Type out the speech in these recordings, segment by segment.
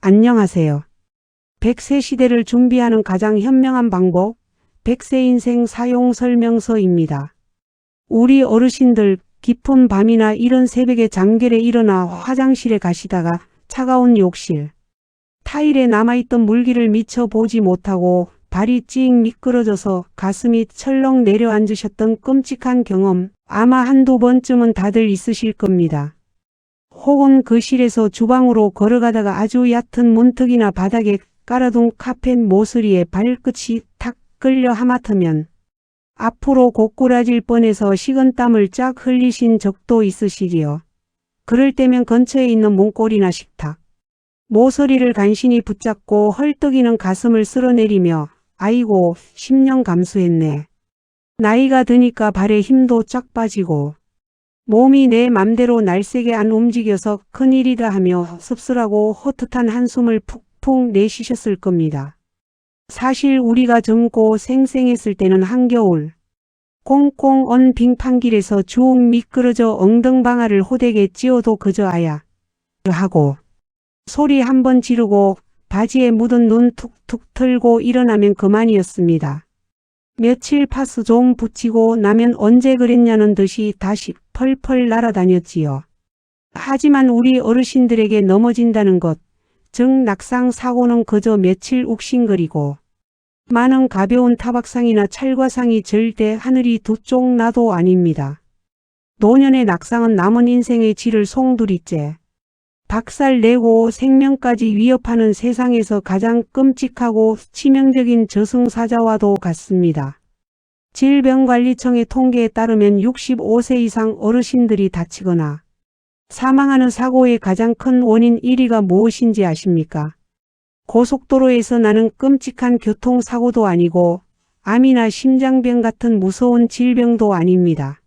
안녕하세요. 100세 시대를 준비하는 가장 현명한 방법, 100세 인생 사용 설명서입니다. 우리 어르신들 깊은 밤이나 이른 새벽에 잠결에 일어나 화장실에 가시다가 차가운 욕실, 타일에 남아있던 물기를 미처 보지 못하고 발이 찡 미끄러져서 가슴이 철렁 내려앉으셨던 끔찍한 경험 아마 한두 번쯤은 다들 있으실 겁니다. 혹은 그 실에서 주방으로 걸어가다가 아주 얕은 문턱이나 바닥에 깔아둔 카펫 모서리에 발끝이 탁 끌려 하마터면 앞으로 고꾸라질 뻔해서 식은땀을 쫙 흘리신 적도 있으시지요. 그럴 때면 근처에 있는 문고리나 식탁, 모서리를 간신히 붙잡고 헐떡이는 가슴을 쓸어내리며 아이고 10년 감수했네. 나이가 드니까 발에 힘도 쫙 빠지고 몸이 내 맘대로 날쌔게 안 움직여서 큰일이다 하며 씁쓸하고 헛헛한 한숨을 푹푹 내쉬셨을 겁니다. 사실 우리가 젊고 생생했을 때는 한겨울 꽁꽁 언 빙판길에서 쭉 미끄러져 엉덩방아를 호되게 찧어도 그저 아야 하고 소리 한번 지르고 바지에 묻은 눈 툭툭 털고 일어나면 그만이었습니다. 며칠 파스 좀 붙이고 나면 언제 그랬냐는 듯이 다시 펄펄 날아다녔지요. 하지만 우리 어르신들에게 넘어진다는 것, 즉 낙상 사고는 그저 며칠 욱신거리고 많은 가벼운 타박상이나 찰과상이 절대 하늘이 두 쪽 나도 아닙니다. 노년의 낙상은 남은 인생의 질을 송두리째 박살내고 생명까지 위협하는 세상에서 가장 끔찍하고 치명적인 저승사자와도 같습니다. 질병관리청의 통계에 따르면 65세 이상 어르신들이 다치거나 사망하는 사고의 가장 큰 원인 1위가 무엇인지 아십니까? 고속도로에서 나는 끔찍한 교통사고도 아니고 암이나 심장병 같은 무서운 질병도 아닙니다.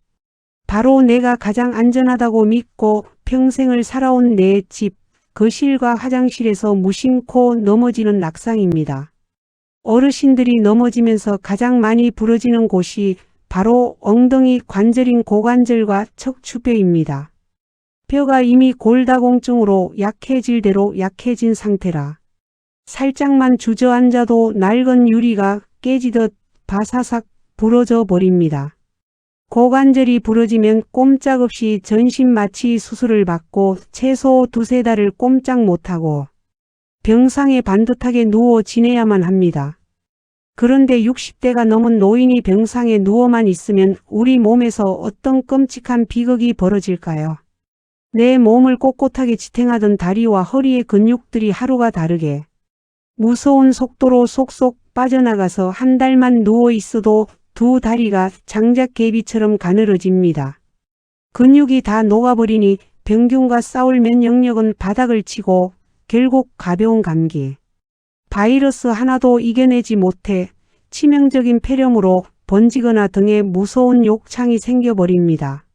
바로 내가 가장 안전하다고 믿고 평생을 살아온 내 집, 거실과 화장실에서 무심코 넘어지는 낙상입니다. 어르신들이 넘어지면서 가장 많이 부러지는 곳이 바로 엉덩이 관절인 고관절과 척추뼈입니다. 뼈가 이미 골다공증으로 약해질 대로 약해진 상태라 살짝만 주저앉아도 낡은 유리가 깨지듯 바사삭 부러져 버립니다. 고관절이 부러지면 꼼짝없이 전신마취 수술을 받고 최소 두세 달을 꼼짝 못하고 병상에 반듯하게 누워 지내야만 합니다. 그런데 60대가 넘은 노인이 병상에 누워만 있으면 우리 몸에서 어떤 끔찍한 비극이 벌어질까요? 내 몸을 꼿꼿하게 지탱하던 다리와 허리의 근육들이 하루가 다르게 무서운 속도로 속속 빠져나가서 한 달만 누워 있어도 두 다리가 장작개비처럼 가늘어집니다. 근육이 다 녹아버리니 병균과 싸울 면역력은 바닥을 치고 결국 가벼운 감기, 바이러스 하나도 이겨내지 못해 치명적인 폐렴으로 번지거나 등에 무서운 욕창이 생겨버립니다.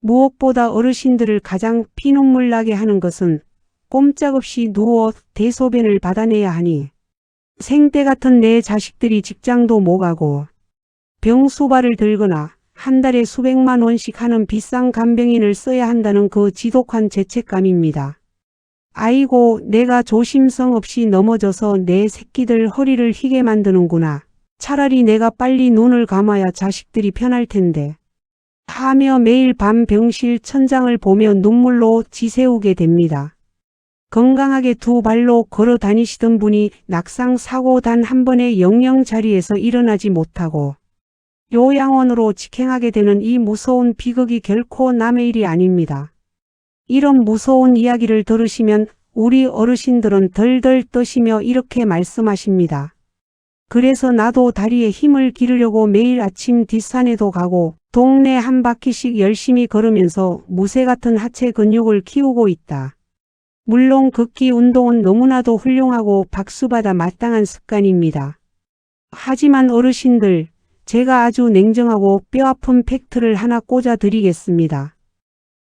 무엇보다 어르신들을 가장 피눈물 나게 하는 것은 꼼짝없이 누워 대소변을 받아내야 하니 생때 같은 내 자식들이 직장도 못 가고 병수발을 들거나 한 달에 수백만 원씩 하는 비싼 간병인을 써야 한다는 그 지독한 죄책감입니다. 아이고 내가 조심성 없이 넘어져서 내 새끼들 허리를 휘게 만드는구나. 차라리 내가 빨리 눈을 감아야 자식들이 편할 텐데 하며 매일 밤 병실 천장을 보며 눈물로 지새우게 됩니다. 건강하게 두 발로 걸어 다니시던 분이 낙상 사고 단 한 번에 영영 자리에서 일어나지 못하고 요양원으로 직행하게 되는 이 무서운 비극이 결코 남의 일이 아닙니다. 이런 무서운 이야기를 들으시면 우리 어르신들은 덜덜 떠시며 이렇게 말씀하십니다. 그래서 나도 다리에 힘을 기르려고 매일 아침 뒷산에도 가고 동네 한 바퀴씩 열심히 걸으면서 무새 같은 하체 근육을 키우고 있다. 물론 걷기 운동은 너무나도 훌륭하고 박수받아 마땅한 습관입니다. 하지만 어르신들, 제가 아주 냉정하고 뼈아픈 팩트를 하나 꽂아 드리겠습니다.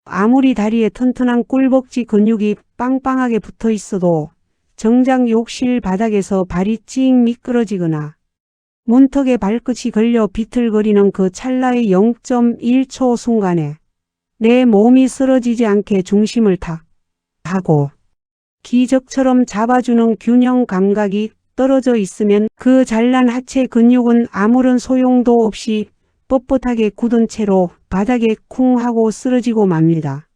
아무리 다리에 튼튼한 꿀벅지 근육이 빵빵하게 붙어 있어도 정작 욕실 바닥에서 발이 찡 미끄러지거나 문턱에 발끝이 걸려 비틀거리는 그 찰나의 0.1초 순간에 내 몸이 쓰러지지 않게 중심을 탁 하고 기적처럼 잡아주는 균형 감각이 떨어져 있으면 그 잘난 하체 근육은 아무런 소용도 없이 뻣뻣하게 굳은 채로 바닥에 쿵 하고 쓰러지고 맙니다.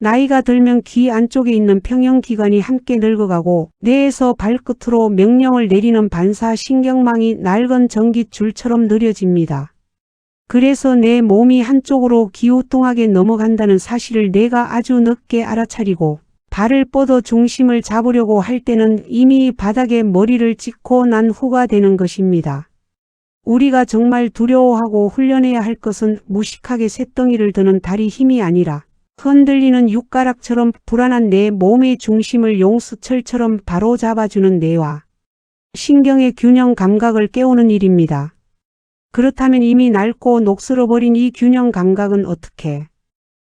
나이가 들면 귀 안쪽에 있는 평형기관이 함께 늙어가고 뇌에서 발끝으로 명령을 내리는 반사신경망이 낡은 전깃줄처럼 느려집니다. 그래서 내 몸이 한쪽으로 기우뚱하게 넘어간다는 사실을 내가 아주 늦게 알아차리고 발을 뻗어 중심을 잡으려고 할 때는 이미 바닥에 머리를 찍고 난 후가 되는 것입니다. 우리가 정말 두려워하고 훈련해야 할 것은 무식하게 쇳덩이를 드는 다리 힘이 아니라 흔들리는 육가락처럼 불안한 내 몸의 중심을 용수철처럼 바로 잡아주는 뇌와 신경의 균형 감각을 깨우는 일입니다. 그렇다면 이미 낡고 녹슬어버린 이 균형 감각은 어떻게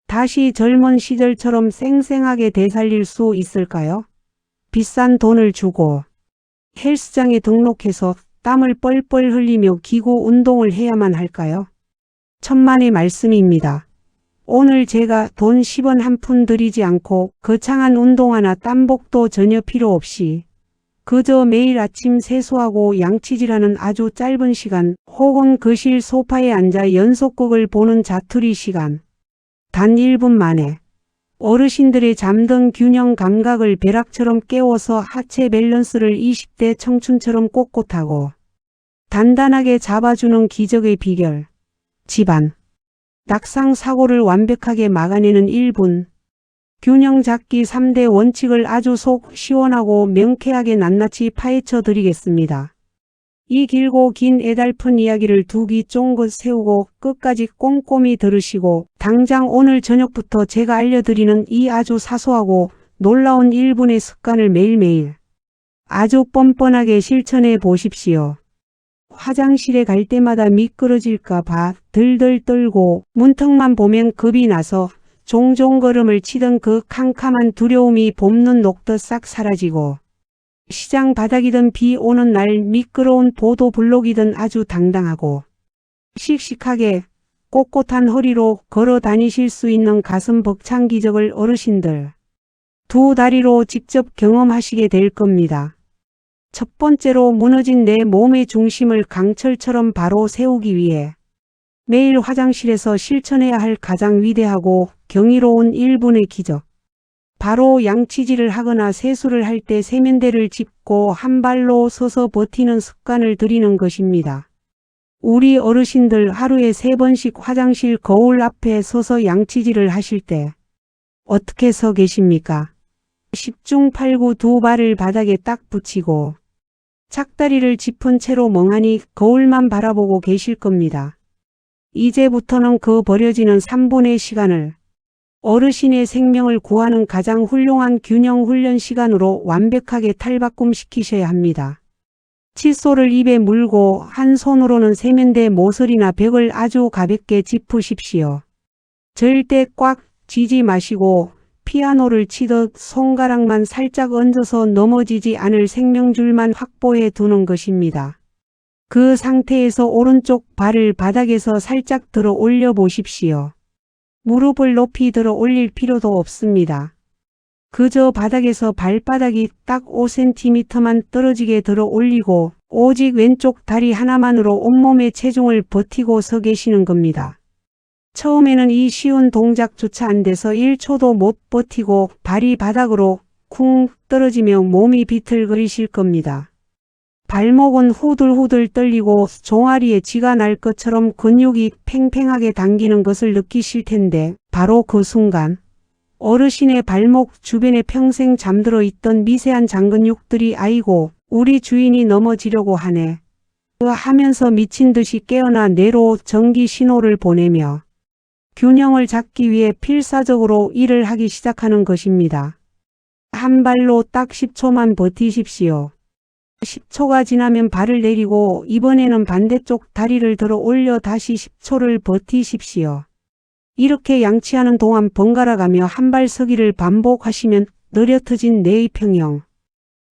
다시 젊은 시절처럼 쌩쌩하게 되살릴 수 있을까요? 비싼 돈을 주고 헬스장에 등록해서 땀을 뻘뻘 흘리며 기구 운동을 해야만 할까요? 천만의 말씀입니다. 오늘 제가 돈 10원 한 푼 들이지 않고 거창한 운동화나 땀복도 전혀 필요 없이 그저 매일 아침 세수하고 양치질하는 아주 짧은 시간 혹은 거실 소파에 앉아 연속극을 보는 자투리 시간 단 1분 만에 어르신들의 잠든 균형 감각을 벼락처럼 깨워서 하체 밸런스를 20대 청춘처럼 꼿꼿하고 단단하게 잡아주는 기적의 비결. 집안 낙상 사고를 완벽하게 막아내는 1분. 균형 잡기 3대 원칙을 아주 속 시원하고 명쾌하게 낱낱이 파헤쳐 드리겠습니다. 이 길고 긴 애달픈 이야기를 두 귀 쫑긋 세우고 끝까지 꼼꼼히 들으시고 당장 오늘 저녁부터 제가 알려드리는 이 아주 사소하고 놀라운 1분의 습관을 매일매일 아주 뻔뻔하게 실천해 보십시오. 화장실에 갈 때마다 미끄러질까 봐 들들 떨고 문턱만 보면 겁이 나서 종종 걸음을 치던 그 캄캄한 두려움이 봄눈 녹듯 싹 사라지고 시장 바닥이든 비 오는 날 미끄러운 보도블록이든 아주 당당하고 씩씩하게 꼿꼿한 허리로 걸어 다니실 수 있는 가슴 벅찬 기적을 어르신들 두 다리로 직접 경험하시게 될 겁니다. 첫 번째로 무너진 내 몸의 중심을 강철처럼 바로 세우기 위해 매일 화장실에서 실천해야 할 가장 위대하고 경이로운 1분의 기적. 바로 양치질을 하거나 세수를 할 때 세면대를 짚고 한 발로 서서 버티는 습관을 들이는 것입니다. 우리 어르신들 하루에 3번씩 화장실 거울 앞에 서서 양치질을 하실 때 어떻게 서 계십니까? 10중 8구 두 발을 바닥에 딱 붙이고 착다리를 짚은 채로 멍하니 거울만 바라보고 계실 겁니다. 이제부터는 그 버려지는 3분의 시간을 어르신의 생명을 구하는 가장 훌륭한 균형 훈련 시간으로 완벽하게 탈바꿈시키셔야 합니다. 칫솔을 입에 물고 한 손으로는 세면대 모서리나 벽을 아주 가볍게 짚으십시오. 절대 꽉 쥐지 마시고 피아노를 치듯 손가락만 살짝 얹어서 넘어지지 않을 생명줄만 확보해 두는 것입니다. 그 상태에서 오른쪽 발을 바닥에서 살짝 들어 올려 보십시오. 무릎을 높이 들어 올릴 필요도 없습니다. 그저 바닥에서 발바닥이 딱 5cm만 떨어지게 들어 올리고 오직 왼쪽 다리 하나만으로 온몸의 체중을 버티고 서 계시는 겁니다. 처음에는 이 쉬운 동작조차 안 돼서 1초도 못 버티고 발이 바닥으로 쿵 떨어지며 몸이 비틀거리실 겁니다. 발목은 후들후들 떨리고 종아리에 쥐가 날 것처럼 근육이 팽팽하게 당기는 것을 느끼실 텐데 바로 그 순간 어르신의 발목 주변에 평생 잠들어 있던 미세한 장근육들이 아이고 우리 주인이 넘어지려고 하네 하면서 미친 듯이 깨어나 뇌로 전기 신호를 보내며 균형을 잡기 위해 필사적으로 일을 하기 시작하는 것입니다. 한 발로 딱 10초만 버티십시오. 10초가 지나면 발을 내리고 이번에는 반대쪽 다리를 들어 올려 다시 10초를 버티십시오. 이렇게 양치하는 동안 번갈아가며 한 발 서기를 반복하시면 느려터진 뇌의 평형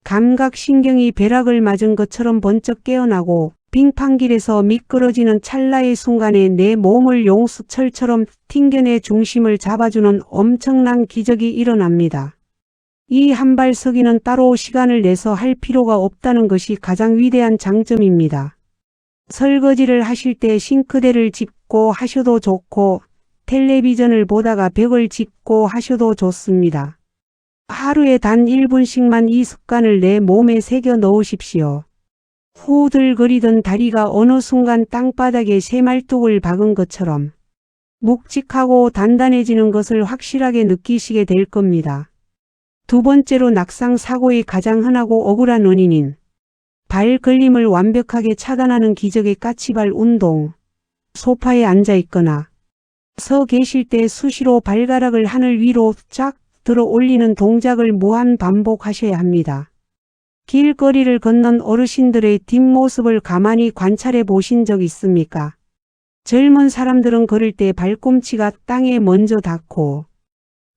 감각신경이 벼락을 맞은 것처럼 번쩍 깨어나고 빙판길에서 미끄러지는 찰나의 순간에 내 몸을 용수철처럼 튕겨내 중심을 잡아주는 엄청난 기적이 일어납니다. 이 한발서기는 따로 시간을 내서 할 필요가 없다는 것이 가장 위대한 장점입니다. 설거지를 하실 때 싱크대를 짚고 하셔도 좋고 텔레비전을 보다가 벽을 짚고 하셔도 좋습니다. 하루에 단 1분씩만 이 습관을 내 몸에 새겨 넣으십시오. 후들거리던 다리가 어느 순간 땅바닥에 새말뚝을 박은 것처럼 묵직하고 단단해지는 것을 확실하게 느끼시게 될 겁니다. 두 번째로 낙상 사고의 가장 흔하고 억울한 원인인 발 걸림을 완벽하게 차단하는 기적의 까치발 운동. 소파에 앉아 있거나 서 계실 때 수시로 발가락을 하늘 위로 쫙 들어 올리는 동작을 무한 반복하셔야 합니다. 길거리를 걷는 어르신들의 뒷모습을 가만히 관찰해 보신 적 있습니까? 젊은 사람들은 걸을 때 발꿈치가 땅에 먼저 닿고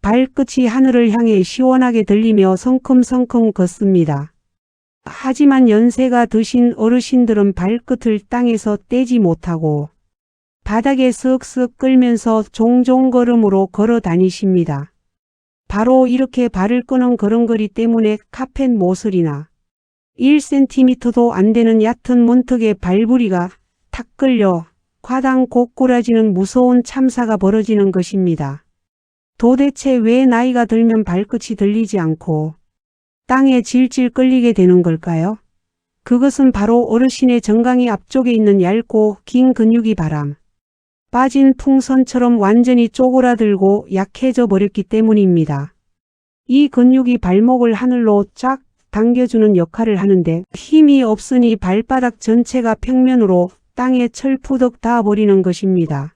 발끝이 하늘을 향해 시원하게 들리며 성큼성큼 걷습니다. 하지만 연세가 드신 어르신들은 발끝을 땅에서 떼지 못하고 바닥에 쓱쓱 끌면서 종종 걸음으로 걸어 다니십니다. 바로 이렇게 발을 끄는 걸음걸이 때문에 카펫 모서리나 1cm도 안 되는 얕은 문턱에 발부리가 탁 끌려 과당 고꾸라지는 무서운 참사가 벌어지는 것입니다. 도대체 왜 나이가 들면 발끝이 들리지 않고 땅에 질질 끌리게 되는 걸까요? 그것은 바로 어르신의 정강이 앞쪽에 있는 얇고 긴 근육이 바람 빠진 풍선처럼 완전히 쪼그라들고 약해져 버렸기 때문입니다. 이 근육이 발목을 하늘로 쫙 당겨주는 역할을 하는데 힘이 없으니 발바닥 전체가 평면으로 땅에 철푸덕 닿아버리는 것입니다.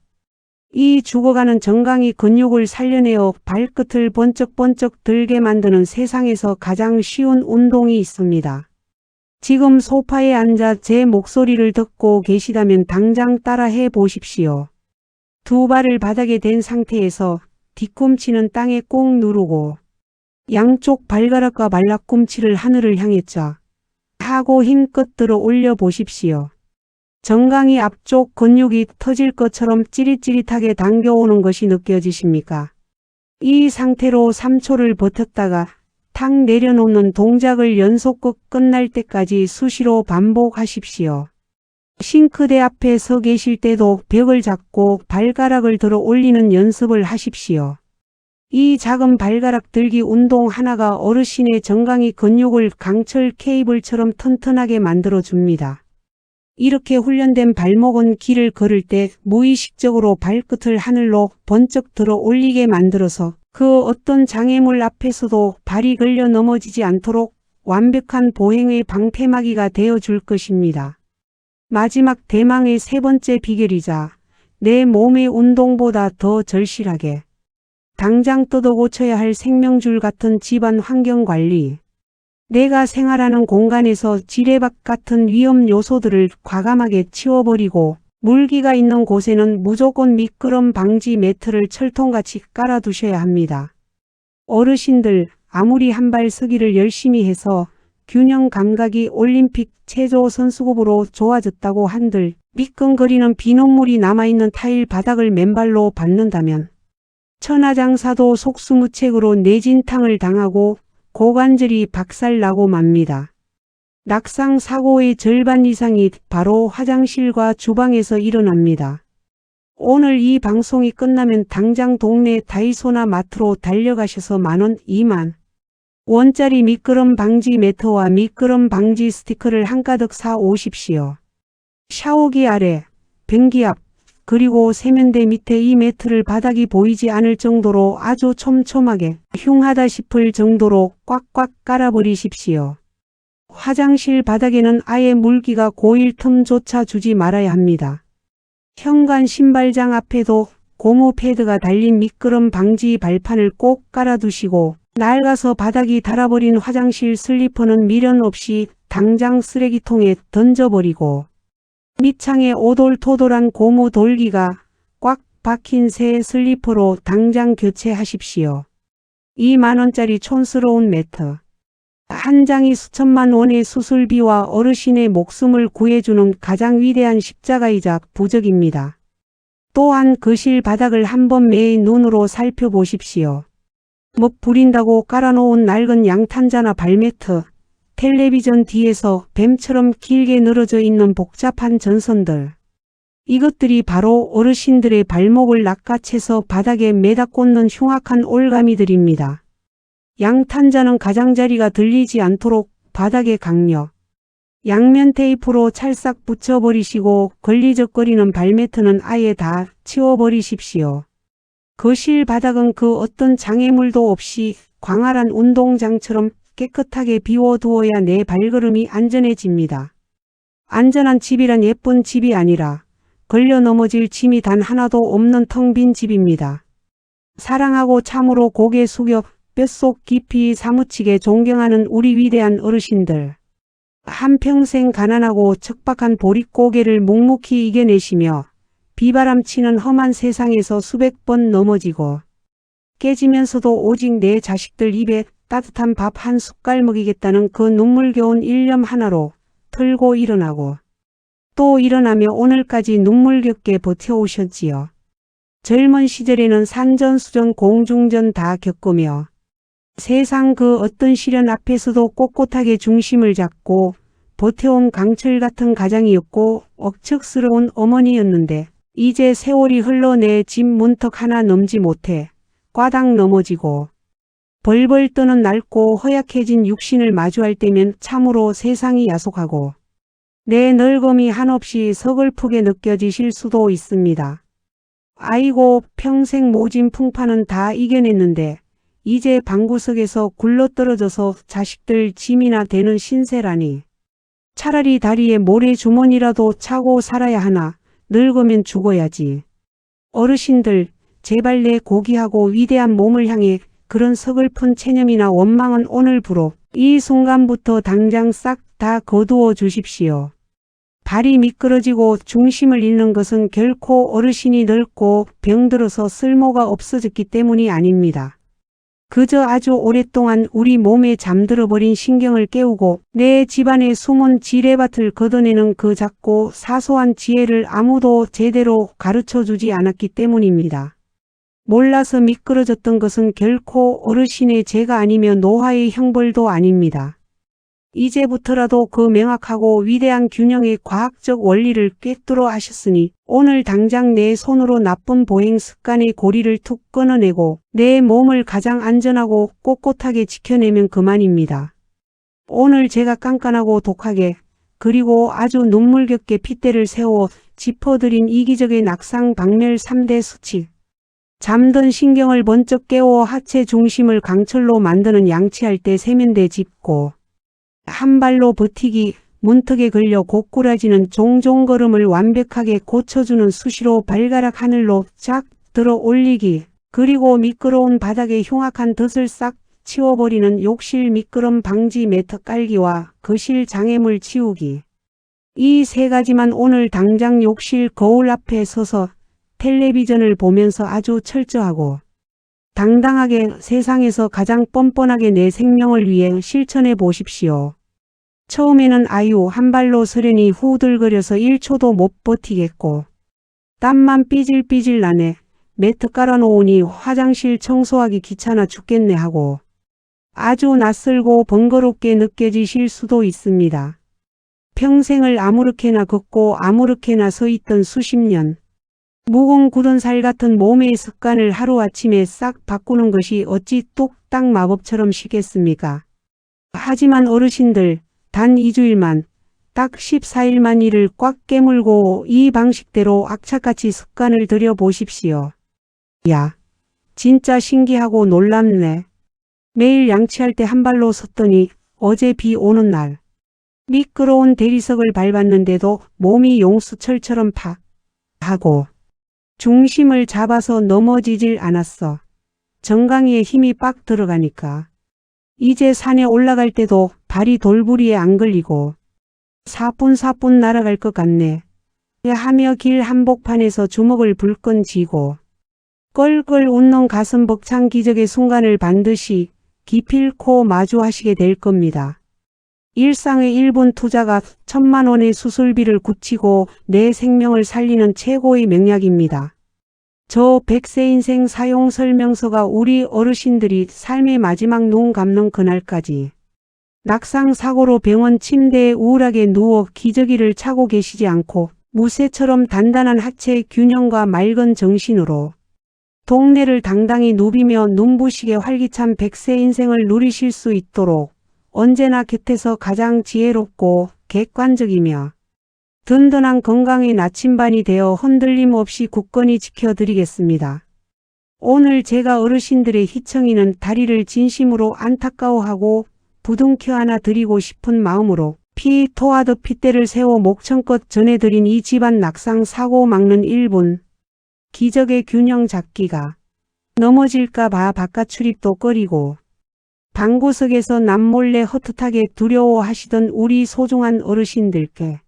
이 죽어가는 정강이 근육을 살려내어 발끝을 번쩍번쩍 들게 만드는 세상에서 가장 쉬운 운동이 있습니다. 지금 소파에 앉아 제 목소리를 듣고 계시다면 당장 따라해 보십시오. 두 발을 바닥에 댄 상태에서 뒤꿈치는 땅에 꼭 누르고 양쪽 발가락과 말라꿈치를 하늘을 향해 쫙 하고 힘껏 들어 올려 보십시오. 정강이 앞쪽 근육이 터질 것처럼 찌릿찌릿하게 당겨오는 것이 느껴지십니까? 이 상태로 3초를 버텼다가 탁 내려놓는 동작을 연속극 끝날 때까지 수시로 반복하십시오. 싱크대 앞에 서 계실 때도 벽을 잡고 발가락을 들어 올리는 연습을 하십시오. 이 작은 발가락 들기 운동 하나가 어르신의 정강이 근육을 강철 케이블처럼 튼튼하게 만들어 줍니다. 이렇게 훈련된 발목은 길을 걸을 때 무의식적으로 발끝을 하늘로 번쩍 들어 올리게 만들어서 그 어떤 장애물 앞에서도 발이 걸려 넘어지지 않도록 완벽한 보행의 방패막이가 되어 줄 것입니다. 마지막 대망의 세 번째 비결이자 내 몸의 운동보다 더 절실하게 당장 뜯어 고쳐야 할 생명줄 같은 집안 환경관리. 내가 생활하는 공간에서 지뢰박 같은 위험 요소들을 과감하게 치워버리고 물기가 있는 곳에는 무조건 미끄럼 방지 매트를 철통같이 깔아두셔야 합니다. 어르신들 아무리 한발서기를 열심히 해서 균형 감각이 올림픽 체조 선수급으로 좋아졌다고 한들 미끈거리는 비눗물이 남아있는 타일 바닥을 맨발로 밟는다면 천하장사도 속수무책으로 내진탕을 당하고 고관절이 박살나고 맙니다. 낙상 사고의 절반 이상이 바로 화장실과 주방에서 일어납니다. 오늘 이 방송이 끝나면 당장 동네 다이소나 마트로 달려가셔서 10,000원, 20,000원짜리 미끄럼 방지 매트와 미끄럼 방지 스티커를 한가득 사 오십시오. 샤워기 아래, 변기 앞, 그리고 세면대 밑에 이 매트를 바닥이 보이지 않을 정도로 아주 촘촘하게 흉하다 싶을 정도로 꽉꽉 깔아버리십시오. 화장실 바닥에는 아예 물기가 고일 틈조차 주지 말아야 합니다. 현관 신발장 앞에도 고무 패드가 달린 미끄럼 방지 발판을 꼭 깔아두시고 낡아서 바닥이 닳아버린 화장실 슬리퍼는 미련 없이 당장 쓰레기통에 던져버리고 밑창에 오돌토돌한 고무 돌기가 꽉 박힌 새 슬리퍼로 당장 교체하십시오. 20,000원짜리 촌스러운 매트. 한 장이 수천만 원의 수술비와 어르신의 목숨을 구해주는 가장 위대한 십자가이자 부적입니다. 또한 거실 바닥을 한번 매의 눈으로 살펴보십시오. 부린다고 깔아놓은 낡은 양탄자나 발매트, 텔레비전 뒤에서 뱀처럼 길게 늘어져 있는 복잡한 전선들. 이것들이 바로 어르신들의 발목을 낚아채서 바닥에 매다 꽂는 흉악한 올가미들입니다. 양탄자는 가장자리가 들리지 않도록 바닥에 강력 양면 테이프로 찰싹 붙여버리시고 걸리적거리는 발매트는 아예 다 치워버리십시오. 거실 바닥은 그 어떤 장애물도 없이 광활한 운동장처럼 깨끗하게 비워두어야 내 발걸음이 안전해집니다. 안전한 집이란 예쁜 집이 아니라 걸려 넘어질 짐이 단 하나도 없는 텅 빈 집입니다. 사랑하고 참으로 고개 숙여 뼛속 깊이 사무치게 존경하는 우리 위대한 어르신들. 한평생 가난하고 척박한 보릿고개를 묵묵히 이겨내시며 비바람 치는 험한 세상에서 수백 번 넘어지고 깨지면서도 오직 내 자식들 입에 따뜻한 밥 한 숟갈 먹이겠다는 그 눈물겨운 일념 하나로 털고 일어나고 또 일어나며 오늘까지 눈물겹게 버텨오셨지요. 젊은 시절에는 산전수전 공중전 다 겪으며 세상 그 어떤 시련 앞에서도 꼿꼿하게 중심을 잡고 버텨온 강철 같은 가장이었고 억척스러운 어머니였는데 이제 세월이 흘러 내 집 문턱 하나 넘지 못해 꽈당 넘어지고 벌벌 떠는 낡고 허약해진 육신을 마주할 때면 참으로 세상이 야속하고 내 늙음이 한없이 서글프게 느껴지실 수도 있습니다. 아이고 평생 모진 풍파는 다 이겨냈는데 이제 방구석에서 굴러떨어져서 자식들 짐이나 되는 신세라니. 차라리 다리에 모래주머니라도 차고 살아야 하나. 늙으면 죽어야지. 어르신들 제발 내 고귀하고 위대한 몸을 향해 그런 서글픈 체념이나 원망은 오늘부로 이 순간부터 당장 싹 다 거두어 주십시오. 발이 미끄러지고 중심을 잃는 것은 결코 어르신이 늙고 병들어서 쓸모가 없어졌기 때문이 아닙니다. 그저 아주 오랫동안 우리 몸에 잠들어버린 신경을 깨우고 내 집안의 숨은 지뢰밭을 걷어내는 그 작고 사소한 지혜를 아무도 제대로 가르쳐주지 않았기 때문입니다. 몰라서 미끄러졌던 것은 결코 어르신의 죄가 아니며 노화의 형벌도 아닙니다. 이제부터라도 그 명확하고 위대한 균형의 과학적 원리를 꿰뚫어 아셨으니 오늘 당장 내 손으로 나쁜 보행 습관의 고리를 툭 끊어내고 내 몸을 가장 안전하고 꼿꼿하게 지켜내면 그만입니다. 오늘 제가 깐깐하고 독하게 그리고 아주 눈물겹게 핏대를 세워 짚어드린 이기적의 낙상 박멸 3대 수칙. 잠든 신경을 번쩍 깨워 하체 중심을 강철로 만드는 양치할 때 세면대 짚고 한 발로 버티기, 문턱에 걸려 고꾸라지는 종종 걸음을 완벽하게 고쳐주는 수시로 발가락 하늘로 쫙 들어 올리기, 그리고 미끄러운 바닥에 흉악한 덫을 싹 치워버리는 욕실 미끄럼 방지 매트 깔기와 거실 장애물 치우기. 이 세 가지만 오늘 당장 욕실 거울 앞에 서서 텔레비전을 보면서 아주 철저하고 당당하게 세상에서 가장 뻔뻔하게 내 생명을 위해 실천해 보십시오. 처음에는 아유 한 발로 서려니 후들거려서 1초도 못 버티겠고 땀만 삐질삐질 나네. 매트 깔아놓으니 화장실 청소하기 귀찮아 죽겠네 하고 아주 낯설고 번거롭게 느껴지실 수도 있습니다. 평생을 아무렇게나 걷고 아무렇게나 서 있던 수십 년. 묵은 굳은 살 같은 몸의 습관을 하루아침에 싹 바꾸는 것이 어찌 뚝딱 마법처럼 쉽겠습니까? 하지만 어르신들, 단 2주일만, 딱 14일만 이를 꽉 깨물고 이 방식대로 악착같이 습관을 들여 보십시오. 야, 진짜 신기하고 놀랍네. 매일 양치할 때 한 발로 섰더니 어제 비 오는 날. 미끄러운 대리석을 밟았는데도 몸이 용수철처럼 팍 하고 중심을 잡아서 넘어지질 않았어. 정강이에 힘이 빡 들어가니까. 이제 산에 올라갈 때도 발이 돌부리에 안 걸리고 사뿐사뿐 날아갈 것 같네. 하며 길 한복판에서 주먹을 불끈 쥐고 껄껄 웃는 가슴 벅찬 기적의 순간을 반드시 기필코 마주하시게 될 겁니다. 일상의 1분 투자가 1000만 원의 수술비를 굳히고 내 생명을 살리는 최고의 명약입니다. 저 100세 인생 사용 설명서가 우리 어르신들이 삶의 마지막 눈 감는 그날까지 낙상 사고로 병원 침대에 우울하게 누워 기저귀를 차고 계시지 않고 무쇠처럼 단단한 하체 균형과 맑은 정신으로 동네를 당당히 누비며 눈부시게 활기찬 100세 인생을 누리실 수 있도록 언제나 곁에서 가장 지혜롭고 객관적이며 든든한 건강의 나침반이 되어 흔들림 없이 굳건히 지켜드리겠습니다. 오늘 제가 어르신들의 희청이는 다리를 진심으로 안타까워하고 부둥켜 안아 드리고 싶은 마음으로 피 토하듯 핏대를 세워 목청껏 전해드린 이 집안 낙상 사고 막는 1분 기적의 균형 잡기가 넘어질까 봐 바깥 출입도 꺼리고 방구석에서 남몰래 헛헛하게 두려워하시던 우리 소중한 어르신들께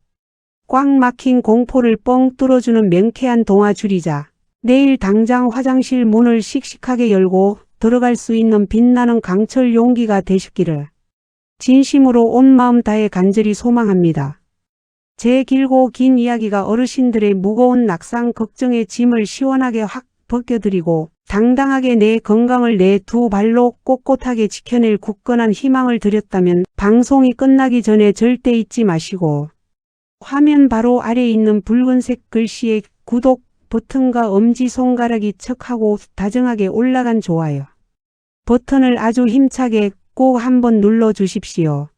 꽉 막힌 공포를 뻥 뚫어주는 명쾌한 동화줄이자 내일 당장 화장실 문을 씩씩하게 열고 들어갈 수 있는 빛나는 강철 용기가 되시기를 진심으로 온 마음 다해 간절히 소망합니다. 제 길고 긴 이야기가 어르신들의 무거운 낙상 걱정의 짐을 시원하게 확 벗겨드리고 당당하게 내 건강을 내 두 발로 꼿꼿하게 지켜낼 굳건한 희망을 드렸다면 방송이 끝나기 전에 절대 잊지 마시고 화면 바로 아래에 있는 붉은색 글씨의 구독 버튼과 엄지손가락이 척하고 다정하게 올라간 좋아요 버튼을 아주 힘차게 꼭 한번 눌러주십시오.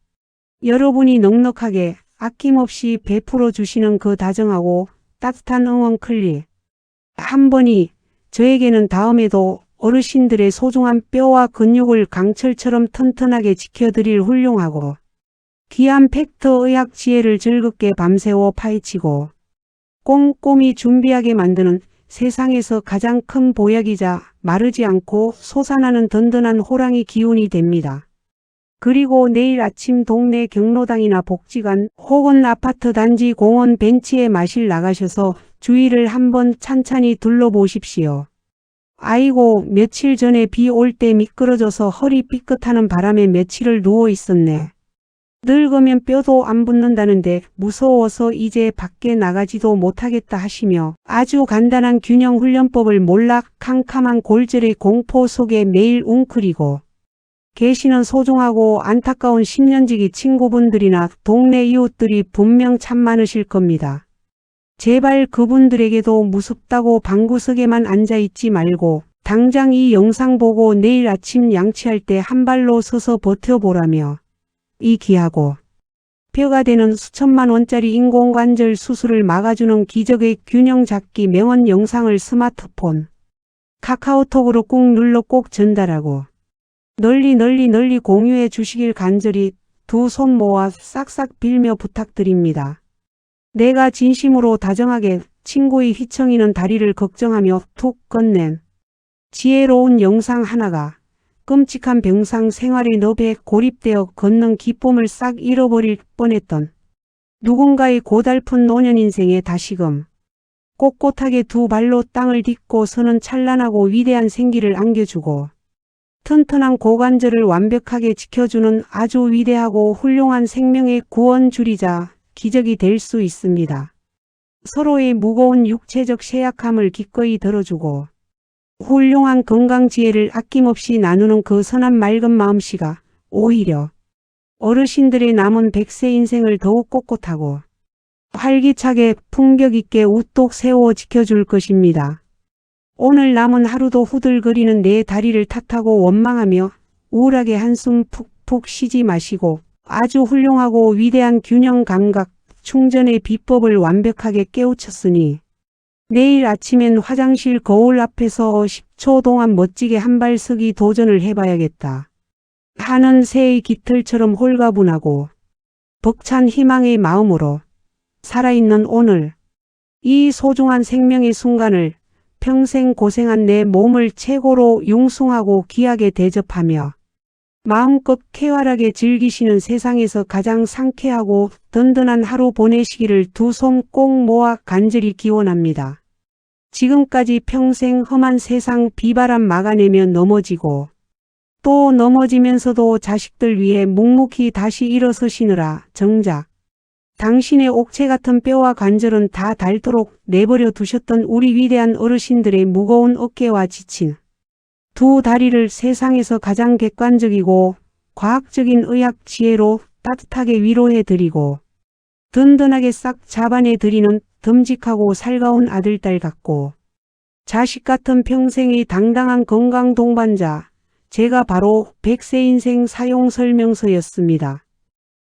여러분이 넉넉하게 아낌없이 베풀어 주시는 그 다정하고 따뜻한 응원 클릭 한 번이 저에게는 다음에도 어르신들의 소중한 뼈와 근육을 강철처럼 튼튼하게 지켜드릴 훌륭하고 귀한 팩트 의학 지혜를 즐겁게 밤새워 파헤치고 꼼꼼히 준비하게 만드는 세상에서 가장 큰 보약이자 마르지 않고 솟아나는 든든한 호랑이 기운이 됩니다. 그리고 내일 아침 동네 경로당이나 복지관 혹은 아파트 단지 공원 벤치에 마실 나가셔서 주위를 한번 찬찬히 둘러보십시오. 아이고 며칠 전에 비 올 때 미끄러져서 허리 삐끗하는 바람에 며칠을 누워 있었네. 늙으면 뼈도 안 붙는다는데 무서워서 이제 밖에 나가지도 못하겠다 하시며 아주 간단한 균형 훈련법을 몰라 캄캄한 골절의 공포 속에 매일 웅크리고 계시는 소중하고 안타까운 10년지기 친구분들이나 동네 이웃들이 분명 참 많으실 겁니다. 제발 그분들에게도 무섭다고 방구석에만 앉아있지 말고 당장 이 영상 보고 내일 아침 양치할 때 한 발로 서서 버텨보라며 이 귀하고 뼈가 되는 수천만 원짜리 인공관절 수술을 막아주는 기적의 균형 잡기 명언 영상을 스마트폰 카카오톡으로 꾹 눌러 꼭 전달하고 널리 공유해 주시길 간절히 두 손 모아 싹싹 빌며 부탁드립니다. 내가 진심으로 다정하게 친구의 휘청이는 다리를 걱정하며 툭 건넨 지혜로운 영상 하나가 끔찍한 병상 생활의 늪에 고립되어 걷는 기쁨을 싹 잃어버릴 뻔했던 누군가의 고달픈 노년 인생에 다시금 꼿꼿하게 두 발로 땅을 딛고 서는 찬란하고 위대한 생기를 안겨주고 튼튼한 고관절을 완벽하게 지켜주는 아주 위대하고 훌륭한 생명의 구원줄이자 기적이 될 수 있습니다. 서로의 무거운 육체적 쇠약함을 기꺼이 덜어주고 훌륭한 건강 지혜를 아낌없이 나누는 그 선한 맑은 마음씨가 오히려 어르신들의 남은 100세 인생을 더욱 꼿꼿하고 활기차게 품격 있게 우뚝 세워 지켜줄 것입니다. 오늘 남은 하루도 후들거리는 내 다리를 탓하고 원망하며 우울하게 한숨 푹푹 쉬지 마시고 아주 훌륭하고 위대한 균형 감각 충전의 비법을 완벽하게 깨우쳤으니 내일 아침엔 화장실 거울 앞에서 10초 동안 멋지게 한 발 서기 도전을 해봐야겠다 하는 새의 깃털처럼 홀가분하고 벅찬 희망의 마음으로 살아있는 오늘 이 소중한 생명의 순간을 평생 고생한 내 몸을 최고로 융숭하고 귀하게 대접하며 마음껏 쾌활하게 즐기시는 세상에서 가장 상쾌하고 든든한 하루 보내시기를 두 손 꼭 모아 간절히 기원합니다. 지금까지 평생 험한 세상 비바람 막아내며 넘어지고 또 넘어지면서도 자식들 위해 묵묵히 다시 일어서시느라 정작 당신의 옥체 같은 뼈와 관절은 다 닳도록 내버려 두셨던 우리 위대한 어르신들의 무거운 어깨와 지친 두 다리를 세상에서 가장 객관적이고 과학적인 의학 지혜로 따뜻하게 위로해 드리고 든든하게 싹 잡아내 드리는 듬직하고 살가운 아들딸 같고 자식 같은 평생의 당당한 건강 동반자, 제가 바로 100세 인생 사용 설명서였습니다.